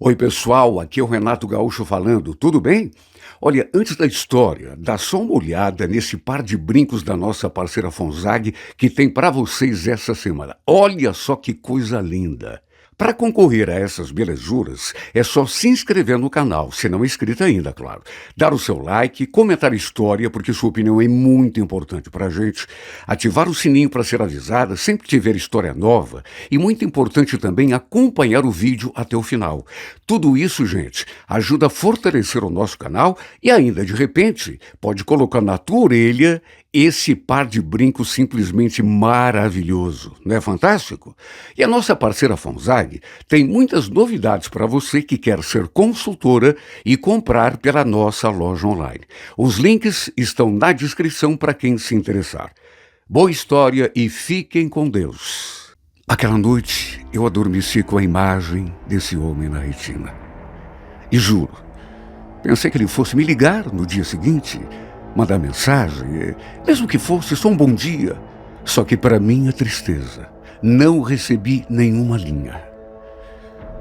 Oi, pessoal, aqui é o Renato Gaúcho falando, tudo bem? Olha, antes da história, dá só uma olhada nesse par de brincos da nossa parceira Fonzag que tem para vocês essa semana. Olha só que coisa linda! Para concorrer a essas belezuras, é só se inscrever no canal, se não é inscrito ainda, claro. Dar o seu like, comentar a história, porque sua opinião é muito importante para a gente. Ativar o sininho para ser avisada sempre que tiver história nova. E muito importante também acompanhar o vídeo até o final. Tudo isso, gente, ajuda a fortalecer o nosso canal e ainda, de repente, pode colocar na tua orelha esse par de brincos simplesmente maravilhoso, não é fantástico? E a nossa parceira Fonzag tem muitas novidades para você que quer ser consultora e comprar pela nossa loja online. Os links estão na descrição para quem se interessar. Boa história e fiquem com Deus. Aquela noite eu adormeci com a imagem desse homem na retina. E juro, pensei que ele fosse me ligar no dia seguinte, mandar mensagem, mesmo que fosse só um bom dia. Só que, para minha tristeza, não recebi nenhuma linha.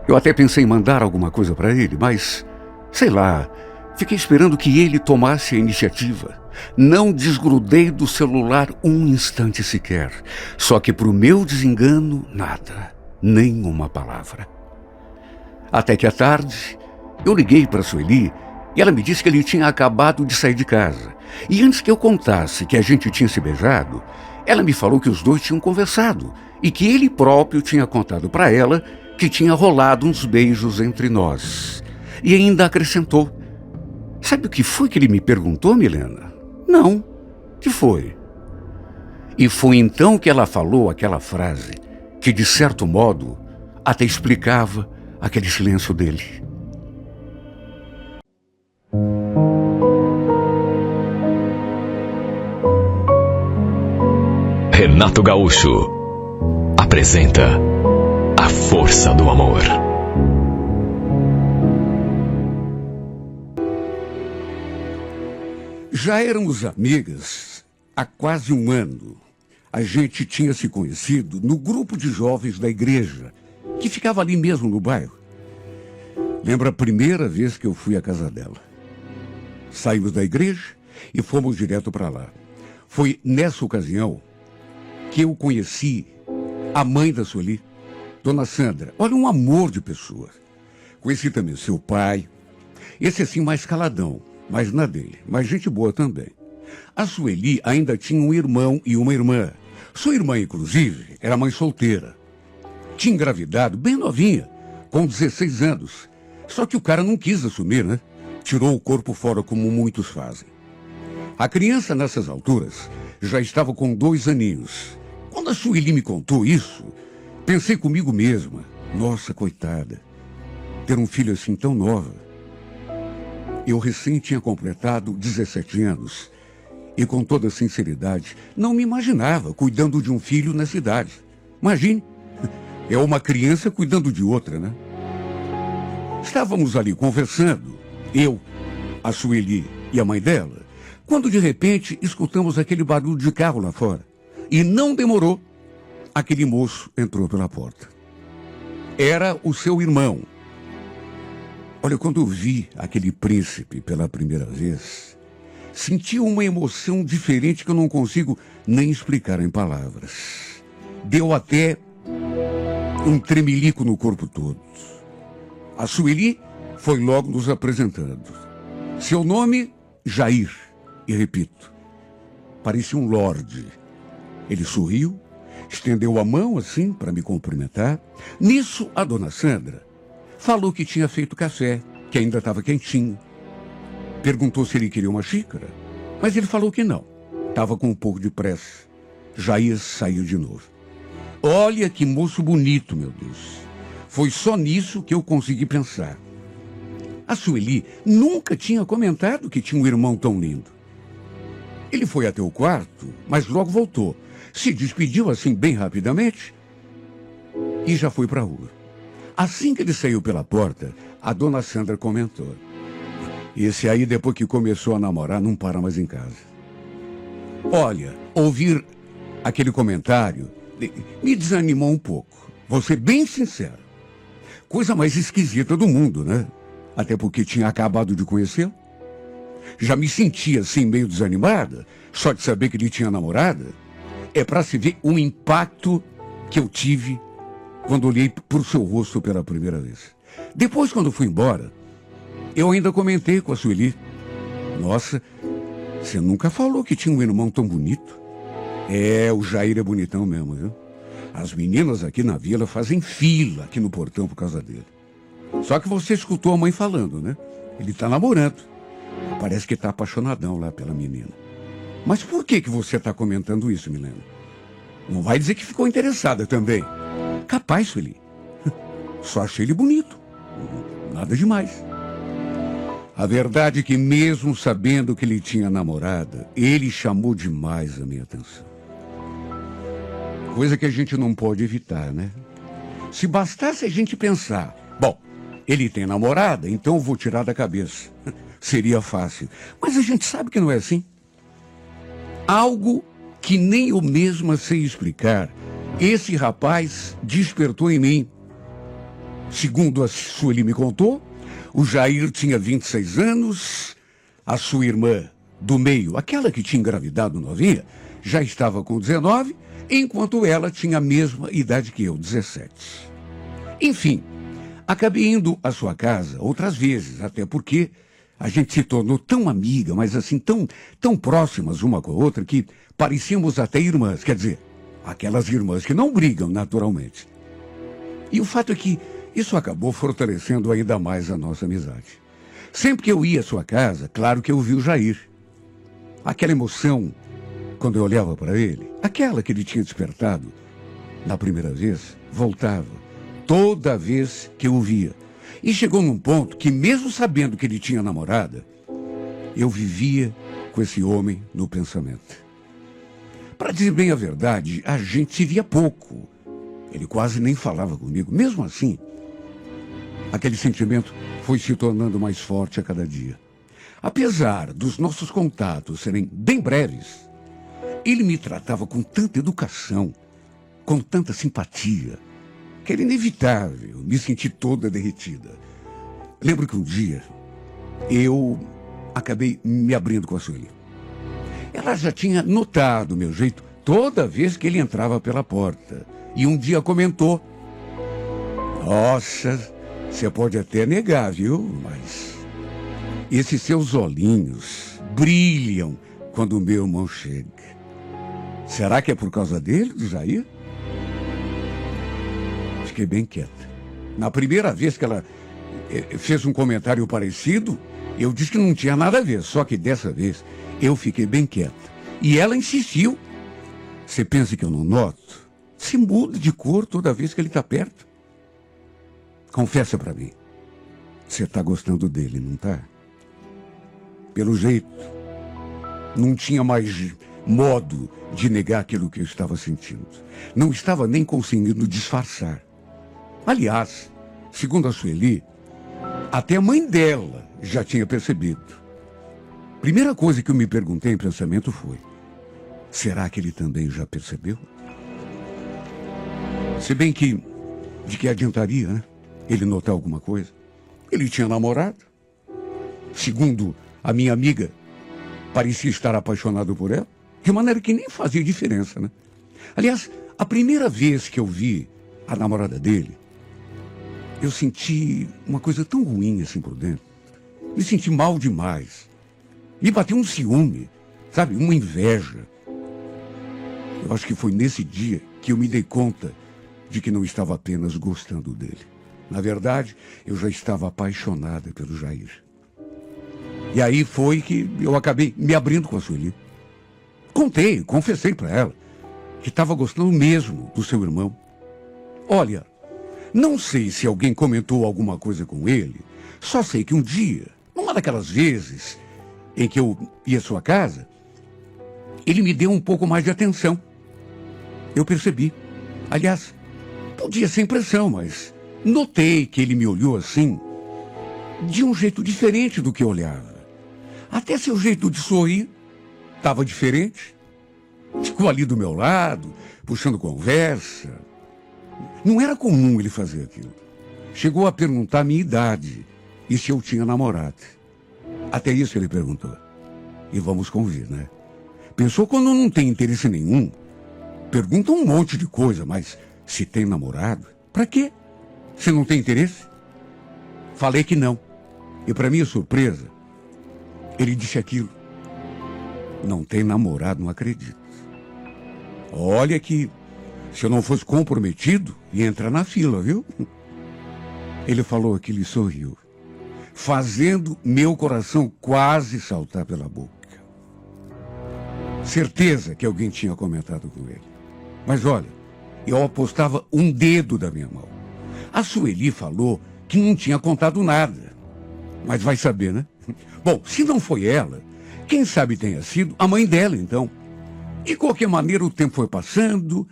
Eu até pensei em mandar alguma coisa para ele, mas, sei lá, fiquei esperando que ele tomasse a iniciativa. Não desgrudei do celular um instante sequer. Só que, para o meu desengano, nada, nenhuma palavra. Até que à tarde, eu liguei para a Sueli e ela me disse que ele tinha acabado de sair de casa. E antes que eu contasse que a gente tinha se beijado, ela me falou que os dois tinham conversado e que ele próprio tinha contado para ela que tinha rolado uns beijos entre nós. E ainda acrescentou: sabe o que foi que ele me perguntou, Milena? Não. O que foi? E foi então que ela falou aquela frase que, de certo modo, até explicava aquele silêncio dele. Renato Gaúcho apresenta A Força do Amor. Já éramos amigas há quase um ano. A gente tinha se conhecido no grupo de jovens da igreja, que ficava ali mesmo no bairro. Lembro a primeira vez que eu fui à casa dela. Saímos da igreja e fomos direto para lá. Foi nessa ocasião que eu conheci a mãe da Sueli, Dona Sandra. Olha, um amor de pessoa. Conheci também seu pai, esse assim mais caladão, mais na dele, mas gente boa também. A Sueli ainda tinha um irmão e uma irmã. Sua irmã, inclusive, era mãe solteira. Tinha engravidado bem novinha, com 16 anos. Só que o cara não quis assumir, né? Tirou o corpo fora como muitos fazem. A criança, nessas alturas, já estava com 2 aninhos. Quando a Sueli me contou isso, pensei comigo mesma: nossa, coitada, ter um filho assim tão nova. Eu recém tinha completado 17 anos e, com toda sinceridade, não me imaginava cuidando de um filho nessa idade. Imagine, é uma criança cuidando de outra, né? Estávamos ali conversando, eu, a Sueli e a mãe dela, quando de repente escutamos aquele barulho de carro lá fora. E não demorou, aquele moço entrou pela porta. Era o seu irmão. Olha, quando eu vi aquele príncipe pela primeira vez, senti uma emoção diferente que eu não consigo nem explicar em palavras. Deu até um tremelico no corpo todo. A Sueli foi logo nos apresentando. Seu nome, Jair. E repito, parecia um lorde. Ele sorriu, estendeu a mão assim para me cumprimentar. Nisso, a Dona Sandra falou que tinha feito café, que ainda estava quentinho. Perguntou se ele queria uma xícara, mas ele falou que não. Estava com um pouco de pressa. Jair saiu de novo. Olha que moço bonito, meu Deus. Foi só nisso que eu consegui pensar. A Sueli nunca tinha comentado que tinha um irmão tão lindo. Ele foi até o quarto, mas logo voltou. Se despediu assim bem rapidamente e já foi para a rua. Assim que ele saiu pela porta, a Dona Sandra comentou: esse aí, depois que começou a namorar, não para mais em casa. Olha, ouvir aquele comentário me desanimou um pouco. Vou ser bem sincero. coisa mais esquisita do mundo, né? Até porque tinha acabado de conhecê-lo. Já me sentia assim meio desanimada, só de saber que ele tinha namorada. É para se ver o impacto que eu tive quando olhei para o seu rosto pela primeira vez. Depois, quando fui embora, eu ainda comentei com a Sueli. Nossa, você nunca falou que tinha um irmão tão bonito. O Jair é bonitão mesmo, viu? As meninas aqui na vila fazem fila aqui no portão por causa dele. Só que você escutou a mãe falando, né? Ele tá namorando. Parece que tá apaixonadão lá pela menina. Mas por que você tá comentando isso, Milena? Não vai dizer que ficou interessada também. Capaz, Sueli. Só achei ele bonito. Nada demais. A verdade é que mesmo sabendo que ele tinha namorada, ele chamou demais a minha atenção. Coisa que a gente não pode evitar, né? Se bastasse a gente pensar, bom, ele tem namorada, então eu vou tirar da cabeça. Seria fácil. Mas a gente sabe que não é assim. Algo que nem eu mesma sei explicar, esse rapaz despertou em mim. Segundo a Sueli me contou, o Jair tinha 26 anos, a sua irmã do meio, aquela que tinha engravidado novinha, já estava com 19, enquanto ela tinha a mesma idade que eu, 17. Enfim, acabei indo à sua casa outras vezes, até porque a gente se tornou tão amiga, mas assim, tão próximas uma com a outra, que parecíamos até irmãs, quer dizer, aquelas irmãs que não brigam naturalmente. E o fato é que isso acabou fortalecendo ainda mais a nossa amizade. Sempre que eu ia à sua casa, claro que eu via o Jair. Aquela emoção, quando eu olhava para ele, aquela que ele tinha despertado na primeira vez, voltava toda vez que eu o via. E chegou num ponto que, mesmo sabendo que ele tinha namorada, eu vivia com esse homem no pensamento. Para dizer bem a verdade, a gente se via pouco. Ele quase nem falava comigo. Mesmo assim, aquele sentimento foi se tornando mais forte a cada dia. Apesar dos nossos contatos serem bem breves, ele me tratava com tanta educação, com tanta simpatia, que era inevitável me sentir toda derretida. Lembro que um dia eu acabei me abrindo com a Sueli. Ela já tinha notado o meu jeito toda vez que ele entrava pela porta. E um dia comentou: nossa, você pode até negar, viu? Mas esses seus olhinhos brilham quando o meu irmão chega. Será que é por causa dele, do Jair? Fiquei bem quieta. Na primeira vez que ela fez um comentário parecido, eu disse que não tinha nada a ver, só que dessa vez eu fiquei bem quieta. E ela insistiu. Você pensa que eu não noto? Se muda de cor toda vez que ele está perto. Confessa para mim. Você está gostando dele, não está? Pelo jeito, não tinha mais modo de negar aquilo que eu estava sentindo. Não estava nem conseguindo disfarçar. Aliás, segundo a Sueli, até a mãe dela já tinha percebido. Primeira coisa que eu me perguntei em pensamento foi: será que ele também já percebeu? Se bem que, de que adiantaria, né? Ele notar alguma coisa? Ele tinha namorado. Segundo a minha amiga, parecia estar apaixonado por ela. De maneira que nem fazia diferença, né? Aliás, a primeira vez que eu vi a namorada dele, eu senti uma coisa tão ruim assim por dentro. Me senti mal demais. Me bateu um ciúme, sabe? Uma inveja. Eu acho que foi nesse dia que eu me dei conta de que não estava apenas gostando dele. Na verdade, eu já estava apaixonada pelo Jair. E aí foi que eu acabei me abrindo com a Sueli. Confessei para ela que estava gostando mesmo do seu irmão. Olha, não sei se alguém comentou alguma coisa com ele, só sei que um dia, numa daquelas vezes em que eu ia à sua casa, ele me deu um pouco mais de atenção. Eu percebi. Aliás, podia ser impressão, mas notei que ele me olhou assim, de um jeito diferente do que eu olhava. Até seu jeito de sorrir estava diferente. Ficou ali do meu lado, puxando conversa. Não era comum ele fazer aquilo. Chegou a perguntar a minha idade e se eu tinha namorado. Até isso ele perguntou. E vamos convir, né? Pensou quando não tem interesse nenhum. Pergunta um monte de coisa, mas se tem namorado, pra quê? Se não tem interesse? Falei que não. E para minha surpresa, ele disse aquilo. Não tem namorado, não acredito. Olha que, se eu não fosse comprometido, ia entrar na fila, viu? Ele falou aquilo e sorriu, fazendo meu coração quase saltar pela boca. Certeza que alguém tinha comentado com ele. Mas olha, eu apostava um dedo da minha mão. A Sueli falou que não tinha contado nada. Mas vai saber, né? Bom, se não foi ela, quem sabe tenha sido a mãe dela, então. De qualquer maneira, o tempo foi passando,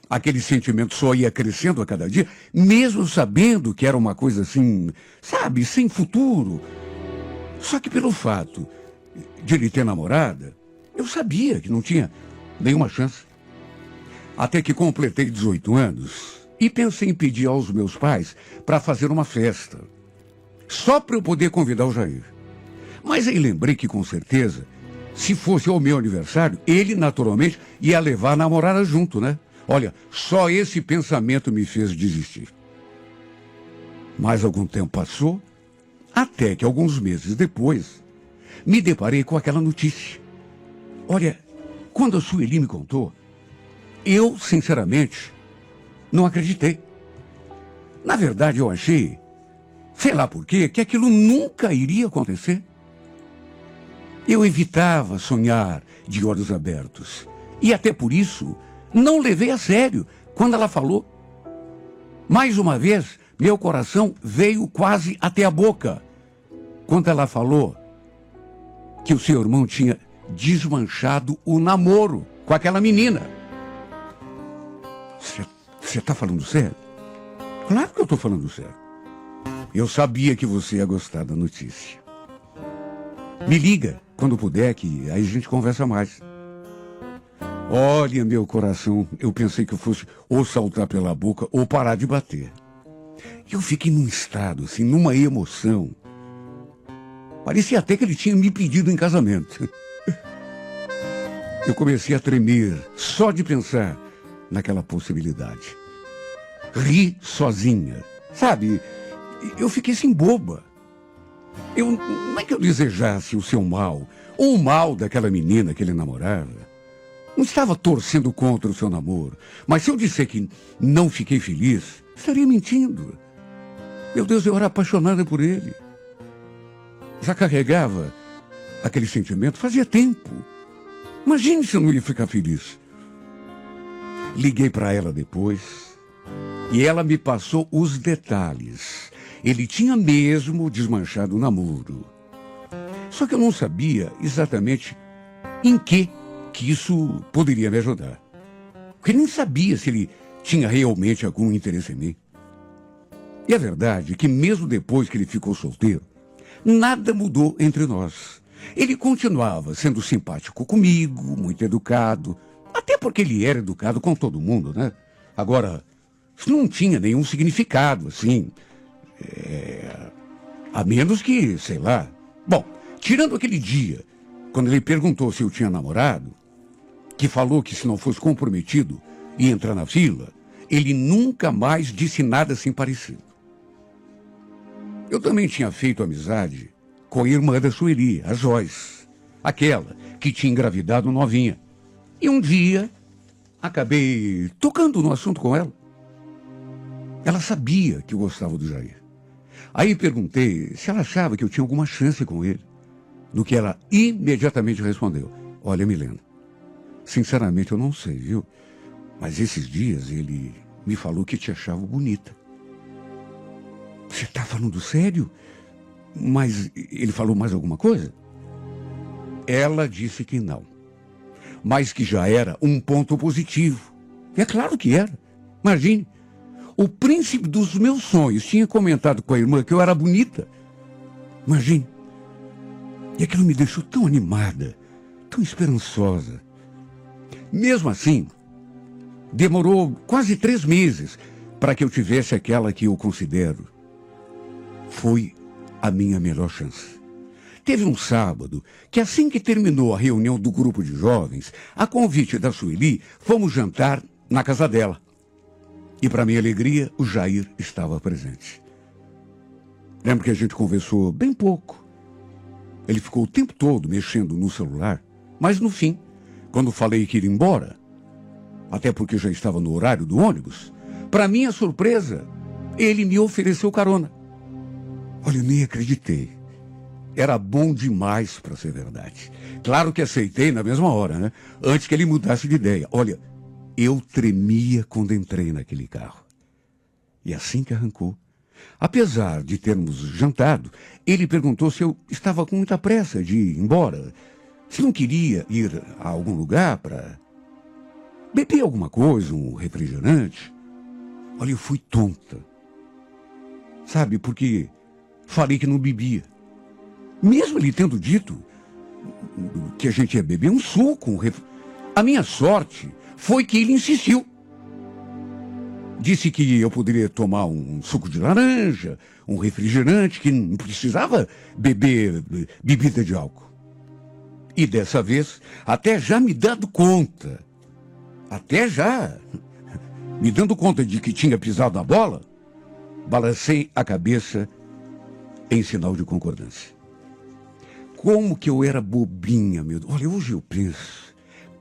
aquele sentimento só ia crescendo a cada dia, mesmo sabendo que era uma coisa assim, sabe, sem futuro. Só que pelo fato de ele ter namorada, eu sabia que não tinha nenhuma chance. Até que completei 18 anos e pensei em pedir aos meus pais para fazer uma festa, só para eu poder convidar o Jair. Mas aí lembrei que, com certeza, se fosse ao meu aniversário, ele naturalmente ia levar a namorada junto, né? Olha, só esse pensamento me fez desistir. Mais algum tempo passou, até que alguns meses depois, me deparei com aquela notícia. Olha, quando a Sueli me contou, eu, sinceramente, não acreditei. Na verdade, eu achei, sei lá por quê, que aquilo nunca iria acontecer. Eu evitava sonhar de olhos abertos. E até por isso, não levei a sério quando ela falou. Mais uma vez, meu coração veio quase até a boca quando ela falou que o seu irmão tinha desmanchado o namoro com aquela menina. Você está falando sério? Claro que eu estou falando sério. Eu sabia que você ia gostar da notícia. Me liga quando puder, que aí a gente conversa mais. Olha, meu coração, eu pensei que eu fosse ou saltar pela boca ou parar de bater. Eu fiquei num estado, assim, numa emoção. Parecia até que ele tinha me pedido em casamento. Eu comecei a tremer só de pensar naquela possibilidade. Ri sozinha. Sabe, eu fiquei assim boba. Não é que eu desejasse o seu mal, ou o mal daquela menina que ele namorava. Não estava torcendo contra o seu namoro. Mas se eu disser que não fiquei feliz, estaria mentindo. Meu Deus, eu era apaixonada por ele. Já carregava aquele sentimento fazia tempo. Imagine se eu não ia ficar feliz. Liguei para ela depois e ela me passou os detalhes. Ele tinha mesmo desmanchado o namoro. Só que eu não sabia exatamente em que isso poderia me ajudar. Porque nem sabia se ele tinha realmente algum interesse em mim. E a verdade é que mesmo depois que ele ficou solteiro, nada mudou entre nós. Ele continuava sendo simpático comigo, muito educado, até porque ele era educado com todo mundo, né? Agora, isso não tinha nenhum significado, assim. A menos que, sei lá. Bom, tirando aquele dia, quando ele perguntou se eu tinha namorado, que falou que se não fosse comprometido ia entrar na fila, ele nunca mais disse nada assim parecido. Eu também tinha feito amizade com a irmã da Sueli, a Joyce, aquela que tinha engravidado novinha. E um dia, acabei tocando no assunto com ela. Ela sabia que eu gostava do Jair. Aí perguntei se ela achava que eu tinha alguma chance com ele. No que ela imediatamente respondeu: olha, Milena, sinceramente eu não sei, viu? Mas esses dias ele me falou que te achava bonita. Você está falando sério? Mas ele falou mais alguma coisa? Ela disse que não. Mas que já era um ponto positivo. E é claro que era. Imagine, o príncipe dos meus sonhos tinha comentado com a irmã que eu era bonita. Imagine. E aquilo me deixou tão animada, tão esperançosa. Mesmo assim, demorou quase 3 meses para que eu tivesse aquela que eu considero foi a minha melhor chance. Teve um sábado que, assim que terminou a reunião do grupo de jovens, a convite da Sueli, fomos jantar na casa dela. E, para minha alegria, o Jair estava presente. Lembro que a gente conversou bem pouco. Ele ficou o tempo todo mexendo no celular, mas no fim, quando falei que ia embora, até porque já estava no horário do ônibus, para minha surpresa, ele me ofereceu carona. Olha, eu nem acreditei. Era bom demais para ser verdade. Claro que aceitei na mesma hora, né? Antes que ele mudasse de ideia. Olha, eu tremia quando entrei naquele carro. E assim que arrancou, apesar de termos jantado, ele perguntou se eu estava com muita pressa de ir embora, se não queria ir a algum lugar para beber alguma coisa, um refrigerante. Olha, eu fui tonta. Sabe, porque falei que não bebia. Mesmo ele tendo dito que a gente ia beber um suco, a minha sorte foi que ele insistiu. Disse que eu poderia tomar um suco de laranja, um refrigerante, que não precisava beber bebida de álcool. E dessa vez, até já me dando conta de que tinha pisado na bola, balancei a cabeça em sinal de concordância. Como que eu era bobinha, meu Deus. Olha, hoje eu penso,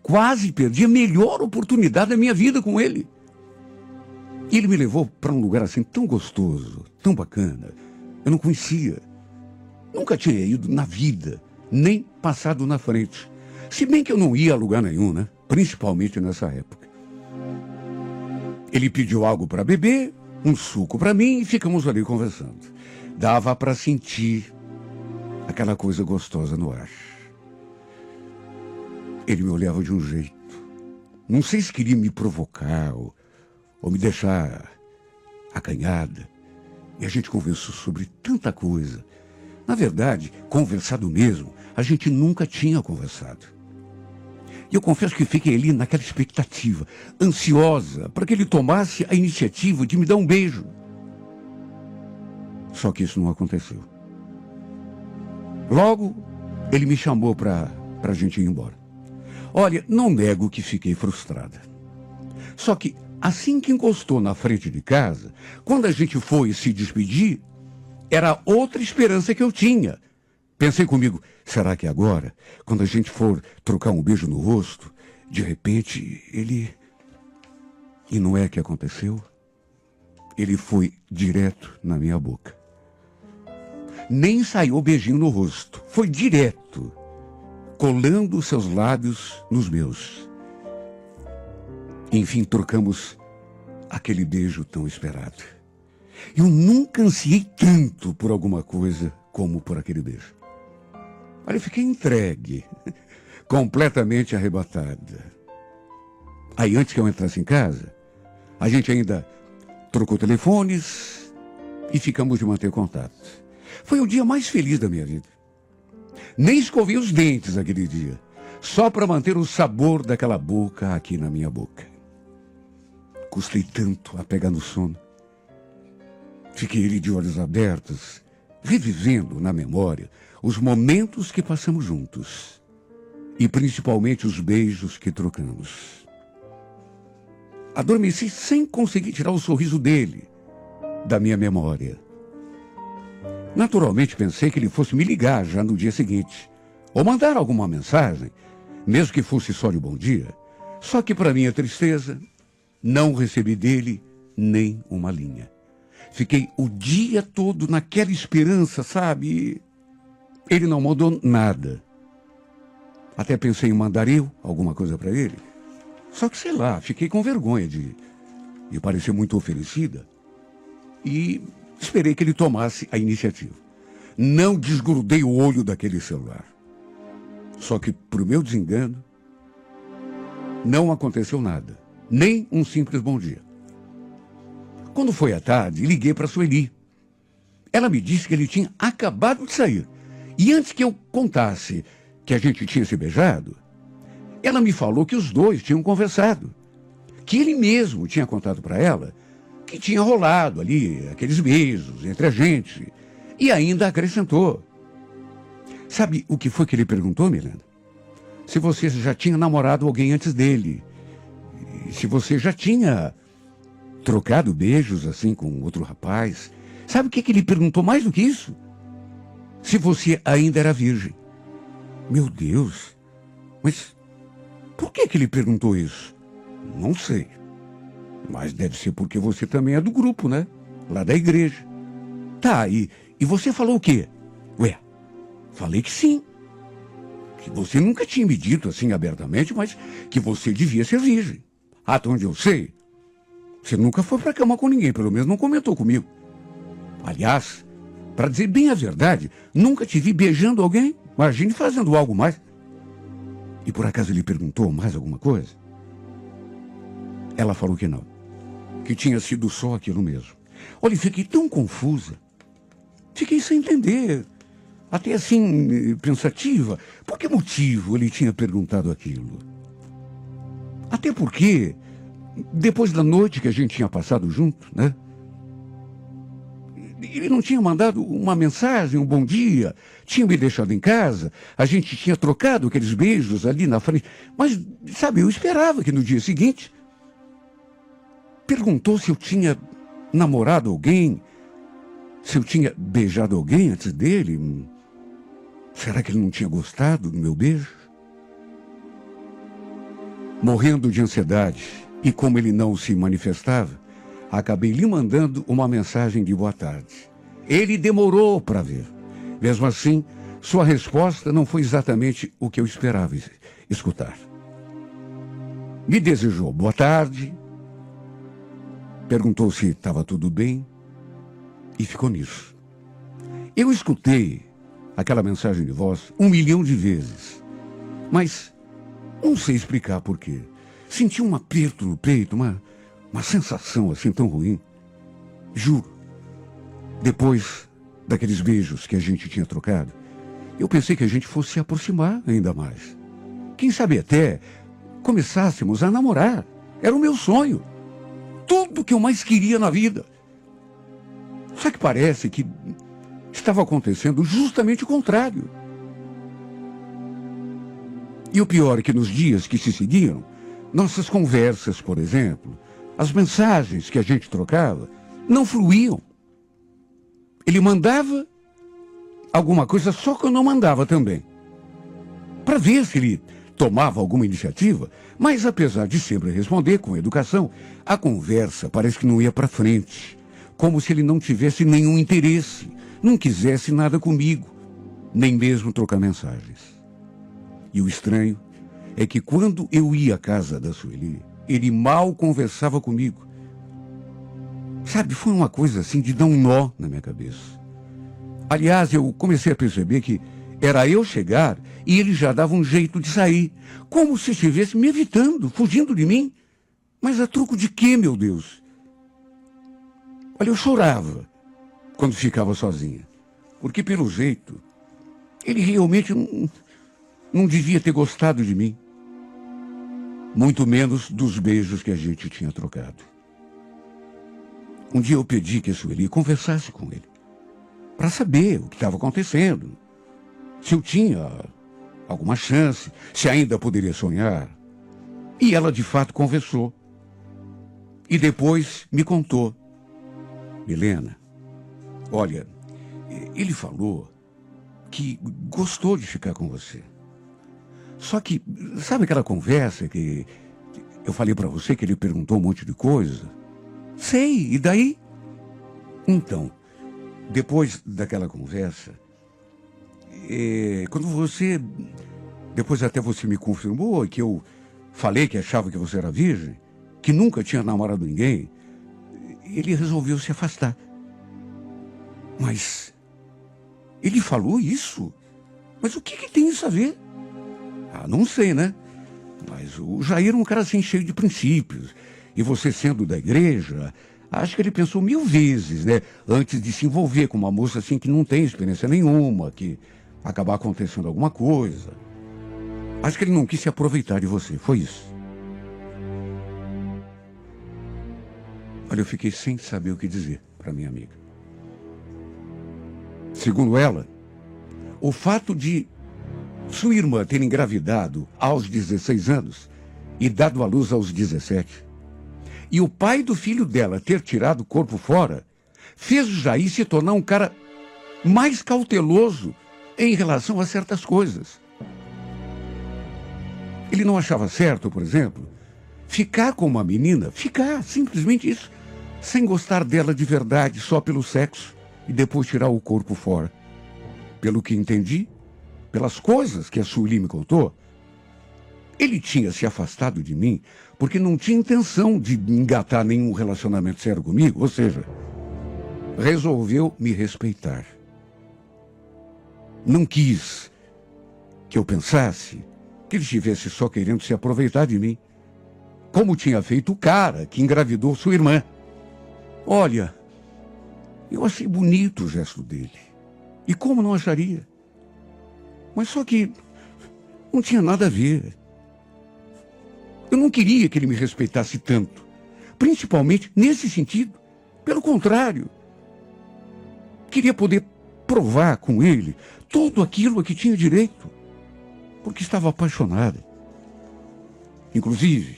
quase perdi a melhor oportunidade da minha vida com ele. Ele me levou para um lugar assim tão gostoso, tão bacana. Eu não conhecia. Nunca tinha ido na vida, nem passado na frente. Se bem que eu não ia a lugar nenhum, né? Principalmente nessa época. Ele pediu algo para beber, um suco para mim e ficamos ali conversando. Dava para sentir aquela coisa gostosa no ar. Ele me olhava de um jeito. Não sei se queria me provocar ou me deixar acanhada. E a gente conversou sobre tanta coisa. Na verdade, conversado mesmo, a gente nunca tinha conversado. E eu confesso que fiquei ali naquela expectativa, ansiosa, para que ele tomasse a iniciativa de me dar um beijo. Só que isso não aconteceu. Logo, ele me chamou para a gente ir embora. Olha, não nego que fiquei frustrada. Só que, assim que encostou na frente de casa, quando a gente foi se despedir, era outra esperança que eu tinha. Pensei comigo, será que agora, quando a gente for trocar um beijo no rosto, de repente ele... E não é que aconteceu? Ele foi direto na minha boca. Nem saiu beijinho no rosto, foi direto, colando seus lábios nos meus. Enfim, trocamos aquele beijo tão esperado. Eu nunca ansiei tanto por alguma coisa como por aquele beijo. Olha, eu fiquei entregue, completamente arrebatada. Aí, antes que eu entrasse em casa, a gente ainda trocou telefones e ficamos de manter contato. Foi o dia mais feliz da minha vida. Nem escovei os dentes aquele dia, só para manter o sabor daquela boca aqui na minha boca. Custei tanto a pegar no sono. Fiquei ali de olhos abertos, revivendo na memória os momentos que passamos juntos e principalmente os beijos que trocamos. Adormeci sem conseguir tirar o sorriso dele da minha memória. Naturalmente pensei que ele fosse me ligar já no dia seguinte, ou mandar alguma mensagem, mesmo que fosse só de bom dia. Só que, para minha tristeza, não recebi dele nem uma linha. Fiquei o dia todo naquela esperança, sabe? Ele não mandou nada. Até pensei em mandar eu alguma coisa para ele. Só que, sei lá, fiquei com vergonha de parecer muito oferecida e esperei que ele tomasse a iniciativa. Não desgrudei o olho daquele celular. Só que, para o meu desengano, não aconteceu nada. Nem um simples bom dia. Quando foi à tarde, liguei para a Sueli. Ela me disse que ele tinha acabado de sair. E antes que eu contasse que a gente tinha se beijado, ela me falou que os dois tinham conversado. Que ele mesmo tinha contado para ela que tinha rolado ali aqueles beijos entre a gente. E ainda acrescentou. Sabe o que foi que ele perguntou, Milena? Se você já tinha namorado alguém antes dele. E se você já tinha trocado beijos assim com outro rapaz. Sabe o que ele perguntou mais do que isso? Se você ainda era virgem. Meu Deus, mas por que ele perguntou isso? Não sei. Mas deve ser porque você também é do grupo, né? Lá da igreja. Tá, e você falou o quê? Ué, falei que sim. Que você nunca tinha me dito assim abertamente, mas que você devia ser virgem. Até onde eu sei, você nunca foi pra cama com ninguém, pelo menos não comentou comigo. Aliás, para dizer bem a verdade, nunca te vi beijando alguém, imagine fazendo algo mais. E por acaso ele perguntou mais alguma coisa? Ela falou que não, que tinha sido só aquilo mesmo. Olha, fiquei tão confusa, fiquei sem entender, até assim, pensativa. Por que motivo ele tinha perguntado aquilo? Até porque, depois da noite que a gente tinha passado junto, né? Ele não tinha mandado uma mensagem, um bom dia, tinha me deixado em casa, a gente tinha trocado aqueles beijos ali na frente. Mas, sabe, eu esperava que no dia seguinte perguntou se eu tinha namorado alguém, se eu tinha beijado alguém antes dele. Será que ele não tinha gostado do meu beijo? Morrendo de ansiedade, e como ele não se manifestava, acabei lhe mandando uma mensagem de boa tarde. Ele demorou para ver. Mesmo assim, sua resposta não foi exatamente o que eu esperava escutar. Me desejou boa tarde, perguntou se estava tudo bem e ficou nisso. Eu escutei aquela mensagem de voz 1 milhão de vezes, mas não sei explicar por quê. Senti um aperto no peito, uma sensação assim tão ruim. Juro, depois daqueles beijos que a gente tinha trocado, eu pensei que a gente fosse se aproximar ainda mais. Quem sabe até começássemos a namorar. Era o meu sonho. Tudo que eu mais queria na vida. Só que parece que estava acontecendo justamente o contrário. E o pior é que nos dias que se seguiram, nossas conversas, por exemplo, as mensagens que a gente trocava, não fluíam. Ele mandava alguma coisa, só que eu não mandava também. Para ver se ele tomava alguma iniciativa, mas apesar de sempre responder com educação, a conversa parece que não ia para frente. Como se ele não tivesse nenhum interesse, não quisesse nada comigo, nem mesmo trocar mensagens. E o estranho é que quando eu ia à casa da Sueli, ele mal conversava comigo. Sabe, foi uma coisa assim de dar um nó na minha cabeça. Aliás, eu comecei a perceber que era eu chegar e ele já dava um jeito de sair, como se estivesse me evitando, fugindo de mim. Mas a troco de quê, meu Deus? Olha, eu chorava quando ficava sozinha, porque pelo jeito, ele realmente não devia ter gostado de mim. Muito menos dos beijos que a gente tinha trocado. Um dia eu pedi que a Sueli conversasse com ele, para saber o que estava acontecendo, se eu tinha alguma chance, se ainda poderia sonhar. E ela de fato conversou. E depois me contou. Milena, olha, ele falou que gostou de ficar com você. Só que, sabe aquela conversa que eu falei para você que ele perguntou um monte de coisa? Sei, e daí? Então, depois daquela conversa, quando você, depois até você me confirmou que eu falei que achava que você era virgem, que nunca tinha namorado ninguém, ele resolveu se afastar. Mas ele falou isso? Mas o que tem isso a ver? Ah, não sei, né? Mas o Jair é um cara assim cheio de princípios. E você sendo da igreja, acho que ele pensou 1000 vezes, né? Antes de se envolver com uma moça assim que não tem experiência nenhuma, que acabar acontecendo alguma coisa. Acho que ele não quis se aproveitar de você, foi isso. Olha, eu fiquei sem saber o que dizer para minha amiga. Segundo ela, o fato de sua irmã ter engravidado aos 16 anos e dado à luz aos 17, e o pai do filho dela ter tirado o corpo fora, fez o Jair se tornar um cara mais cauteloso em relação a certas coisas. Ele não achava certo, por exemplo, ficar com uma menina, simplesmente isso, sem gostar dela de verdade, só pelo sexo, e depois tirar o corpo fora. Pelo que entendi, pelas coisas que a Sueli me contou, ele tinha se afastado de mim porque não tinha intenção de engatar nenhum relacionamento sério comigo, ou seja, resolveu me respeitar. Não quis que eu pensasse que ele estivesse só querendo se aproveitar de mim, como tinha feito o cara que engravidou sua irmã. Olha, eu achei bonito o gesto dele. E como não acharia? Mas só que não tinha nada a ver. Eu não queria que ele me respeitasse tanto, principalmente nesse sentido. Pelo contrário, queria poder provar com ele tudo aquilo a que tinha direito, porque estava apaixonada. Inclusive,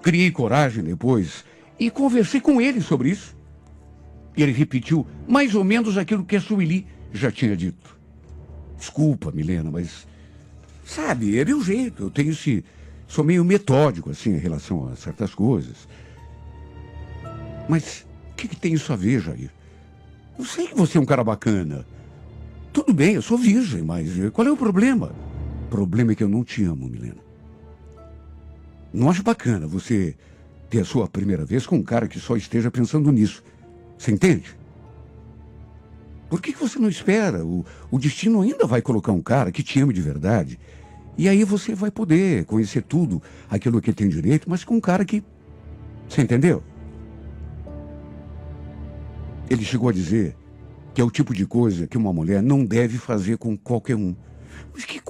criei coragem depois e conversei com ele sobre isso. E ele repetiu mais ou menos aquilo que a Sueli já tinha dito. Desculpa, Milena, mas, sabe, é meu jeito. Eu tenho sou meio metódico, assim, em relação a certas coisas. Mas o que tem isso a ver, Jair? Eu sei que você é um cara bacana. Tudo bem, eu sou virgem, mas qual é o problema? O problema é que eu não te amo, Milena. Não acho bacana você ter a sua primeira vez com um cara que só esteja pensando nisso. Você entende? Por que você não espera? O destino ainda vai colocar um cara que te ame de verdade. E aí você vai poder conhecer tudo, aquilo que tem direito, mas com um cara que... Você entendeu? Ele chegou a dizer que é o tipo de coisa que uma mulher não deve fazer com qualquer um. Mas que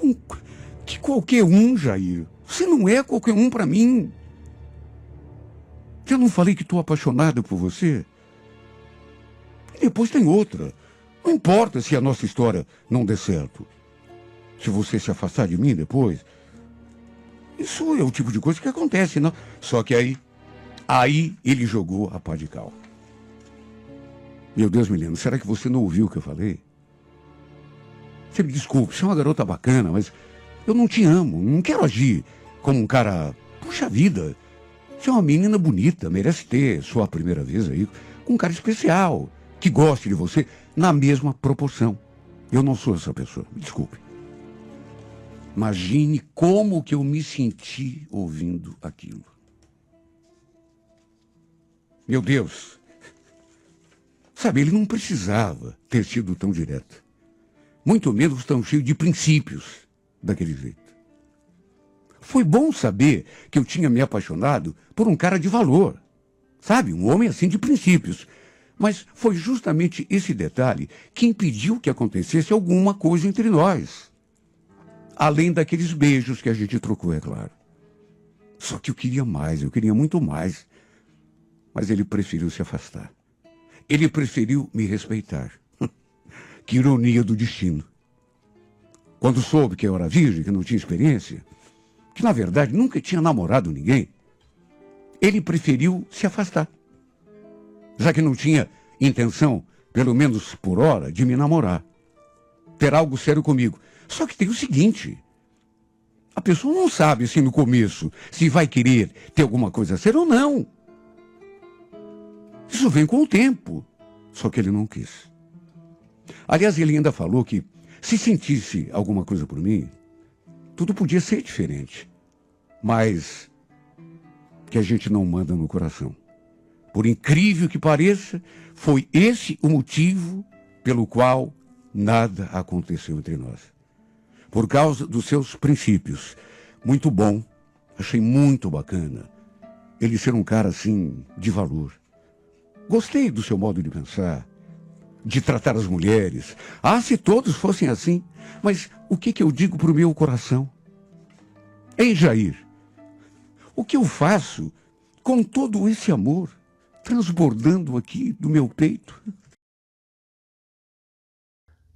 qualquer um, Jair? Você não é qualquer um para mim. Já não falei que estou apaixonado por você? E depois tem outra. Não importa se a nossa história não der certo. Se você se afastar de mim depois, isso é o tipo de coisa que acontece, não? Só que aí ele jogou a pá de cal. Meu Deus, Milena, será que você não ouviu o que eu falei? Você me desculpe, você é uma garota bacana, mas eu não te amo, não quero agir como um cara... Puxa vida, você é uma menina bonita, merece ter sua primeira vez aí com um cara especial, que goste de você na mesma proporção. Eu não sou essa pessoa, me desculpe. Imagine como que eu me senti ouvindo aquilo. Meu Deus. Sabe, ele não precisava ter sido tão direto. Muito menos tão cheio de princípios daquele jeito. Foi bom saber que eu tinha me apaixonado por um cara de valor. Sabe, um homem assim de princípios. Mas foi justamente esse detalhe que impediu que acontecesse alguma coisa entre nós. Além daqueles beijos que a gente trocou, é claro. Só que eu queria mais, eu queria muito mais. Mas ele preferiu se afastar. Ele preferiu me respeitar. Que ironia do destino. Quando soube que eu era virgem, que não tinha experiência, que na verdade nunca tinha namorado ninguém, ele preferiu se afastar. Já que não tinha intenção, pelo menos por hora, de me namorar. Ter algo sério comigo. Só que tem o seguinte, a pessoa não sabe assim no começo se vai querer ter alguma coisa séria ou não. Isso vem com o tempo. Só que ele não quis. Aliás, ele ainda falou que se sentisse alguma coisa por mim, tudo podia ser diferente. Mas que a gente não manda no coração. Por incrível que pareça, foi esse o motivo pelo qual nada aconteceu entre nós. Por causa dos seus princípios. Muito bom, achei muito bacana ele ser um cara assim, de valor. Gostei do seu modo de pensar, de tratar as mulheres. Ah, se todos fossem assim. Mas o que eu digo para o meu coração? Ei, Jair, o que eu faço com todo esse amor transbordando aqui do meu peito?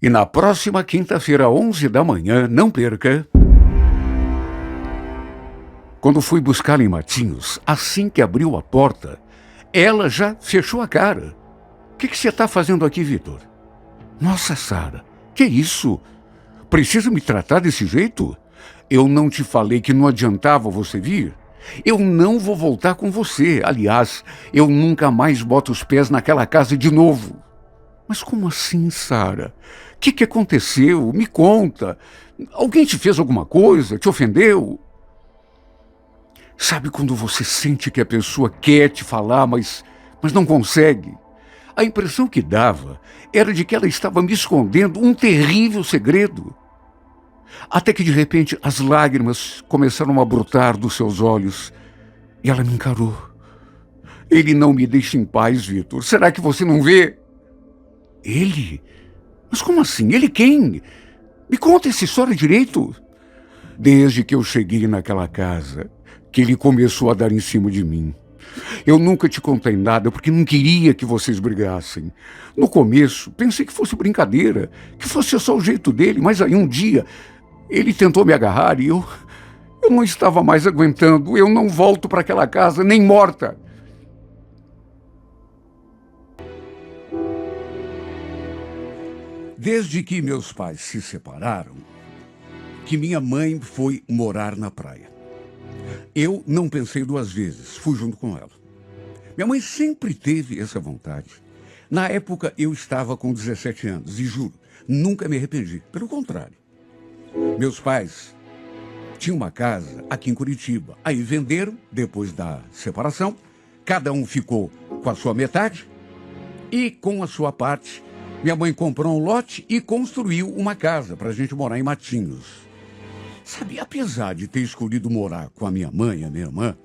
E na próxima quinta-feira, 11 da manhã, não perca. Quando fui buscá-la em Matinhos, assim que abriu a porta, ela já fechou a cara. O que você está fazendo aqui, Vitor? Nossa, Sara, que isso? Precisa me tratar desse jeito? Eu não te falei que não adiantava você vir? Eu não vou voltar com você. Aliás, eu nunca mais boto os pés naquela casa de novo. Mas como assim, Sara? O que aconteceu? Me conta. Alguém te fez alguma coisa? Te ofendeu? Sabe quando você sente que a pessoa quer te falar, mas não consegue? A impressão que dava era de que ela estava me escondendo um terrível segredo. Até que, de repente, as lágrimas começaram a brotar dos seus olhos e ela me encarou. Ele não me deixa em paz, Vitor. Será que você não vê? Ele? Mas como assim? Ele quem? Me conta essa história direito. Desde que eu cheguei naquela casa, que ele começou a dar em cima de mim. Eu nunca te contei nada porque não queria que vocês brigassem. No começo, pensei que fosse brincadeira, que fosse só o jeito dele, mas aí um dia ele tentou me agarrar e eu não estava mais aguentando. Eu não volto para aquela casa, nem morta. Desde que meus pais se separaram, que minha mãe foi morar na praia. Eu não pensei duas vezes, fui junto com ela. Minha mãe sempre teve essa vontade. Na época, eu estava com 17 anos e juro, nunca me arrependi. Pelo contrário. Meus pais tinham uma casa aqui em Curitiba. Aí venderam, depois da separação. Cada um ficou com a sua metade e com a sua parte. Minha mãe comprou um lote e construiu uma casa para a gente morar em Matinhos. Sabe, apesar de ter escolhido morar com a minha mãe e a minha irmã,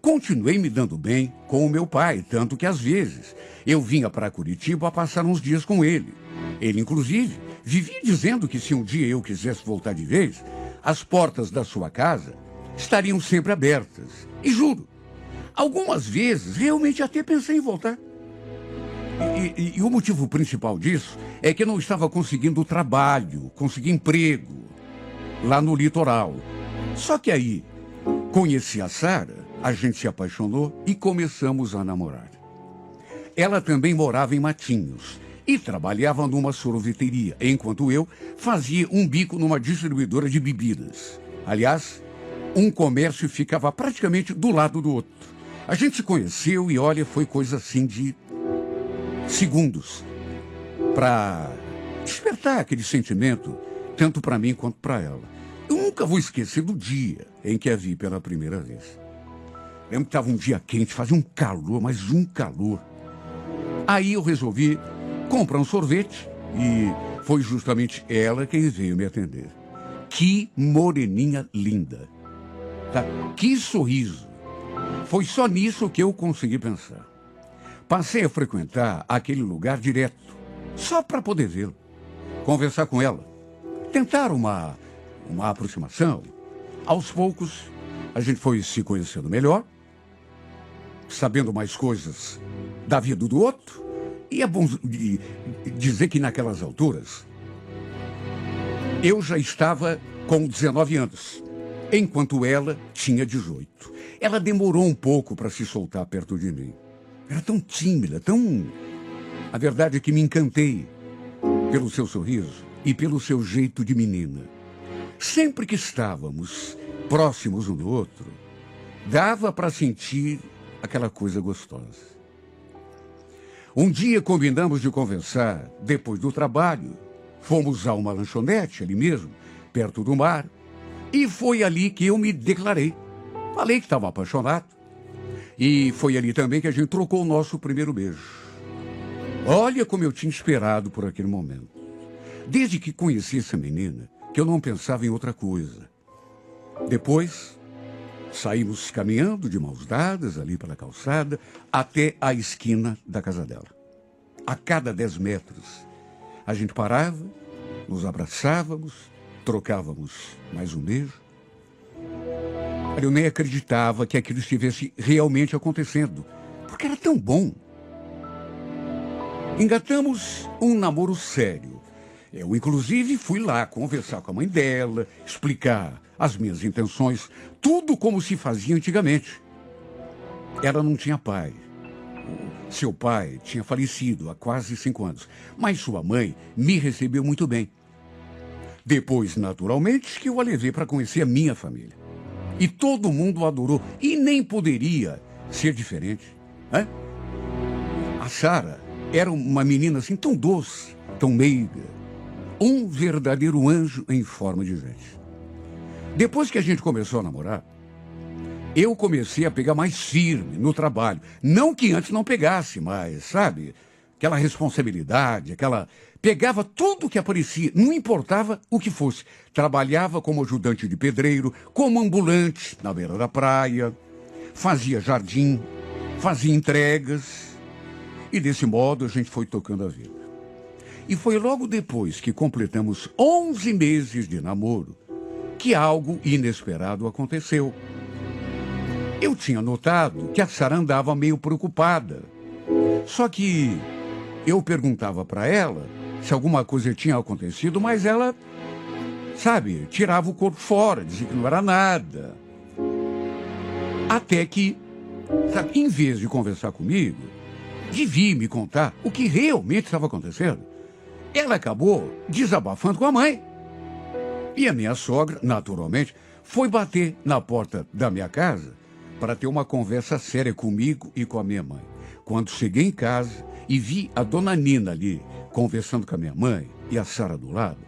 continuei me dando bem com o meu pai, tanto que às vezes eu vinha para Curitiba a passar uns dias com ele. Ele, inclusive, vivia dizendo que se um dia eu quisesse voltar de vez, as portas da sua casa estariam sempre abertas. E juro, algumas vezes realmente até pensei em voltar. E o motivo principal disso é que eu não estava conseguindo trabalho, conseguir emprego lá no litoral. Só que aí, conheci a Sara, a gente se apaixonou e começamos a namorar. Ela também morava em Matinhos e trabalhava numa sorveteria, enquanto eu fazia um bico numa distribuidora de bebidas. Aliás, um comércio ficava praticamente do lado do outro. A gente se conheceu e, olha, foi coisa assim de segundos para despertar aquele sentimento, tanto para mim quanto para ela. Eu nunca vou esquecer do dia em que a vi pela primeira vez. Lembro que estava um dia quente, fazia um calor, mas um calor. Aí eu resolvi comprar um sorvete e foi justamente ela quem veio me atender. Que moreninha linda. Tá? Que sorriso. Foi só nisso que eu consegui pensar. Passei a frequentar aquele lugar direto, só para poder vê-la, conversar com ela, tentar uma aproximação. Aos poucos, a gente foi se conhecendo melhor, sabendo mais coisas da vida do outro. E é bom dizer que naquelas alturas, eu já estava com 19 anos, enquanto ela tinha 18. Ela demorou um pouco para se soltar perto de mim. Era tão tímida, tão... A verdade é que me encantei pelo seu sorriso e pelo seu jeito de menina. Sempre que estávamos próximos um do outro, dava para sentir aquela coisa gostosa. Um dia combinamos de conversar depois do trabalho. Fomos a uma lanchonete ali mesmo, perto do mar, e foi ali que eu me declarei. Falei que estava apaixonado. E foi ali também que a gente trocou o nosso primeiro beijo. Olha como eu tinha esperado por aquele momento. Desde que conheci essa menina, que eu não pensava em outra coisa. Depois, saímos caminhando de mãos dadas ali pela calçada até a esquina da casa dela. A cada 10 metros, a gente parava, nos abraçávamos, trocávamos mais um beijo. Eu nem acreditava que aquilo estivesse realmente acontecendo, porque era tão bom. Engatamos um namoro sério. Eu, inclusive, fui lá conversar com a mãe dela, explicar as minhas intenções, tudo como se fazia antigamente. Ela não tinha pai. Seu pai tinha falecido há quase 5 anos, mas sua mãe me recebeu muito bem. Depois, naturalmente, que eu a levei para conhecer a minha família. E todo mundo o adorou, e nem poderia ser diferente. Né? A Sara era uma menina assim tão doce, tão meiga, um verdadeiro anjo em forma de gente. Depois que a gente começou a namorar, eu comecei a pegar mais firme no trabalho. Não que antes não pegasse, mas, sabe, aquela responsabilidade, Pegava tudo que aparecia, não importava o que fosse. Trabalhava como ajudante de pedreiro, como ambulante na beira da praia, fazia jardim, fazia entregas. E desse modo a gente foi tocando a vida. E foi logo depois que completamos 11 meses de namoro que algo inesperado aconteceu. Eu tinha notado que a Sara andava meio preocupada. Só que eu perguntava para ela se alguma coisa tinha acontecido, mas ela, sabe, tirava o corpo fora, dizia que não era nada. Até que, sabe, em vez de conversar comigo, de vir me contar o que realmente estava acontecendo, ela acabou desabafando com a mãe. E a minha sogra, naturalmente, foi bater na porta da minha casa para ter uma conversa séria comigo e com a minha mãe. Quando cheguei em casa e vi a dona Nina ali, conversando com a minha mãe e a Sara do lado,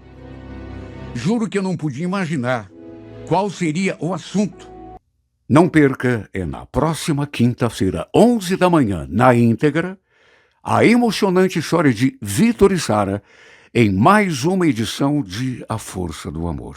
juro que eu não podia imaginar qual seria o assunto. Não perca, é na próxima quinta-feira, 11 da manhã, na íntegra, a emocionante história de Vitor e Sara, em mais uma edição de A Força do Amor.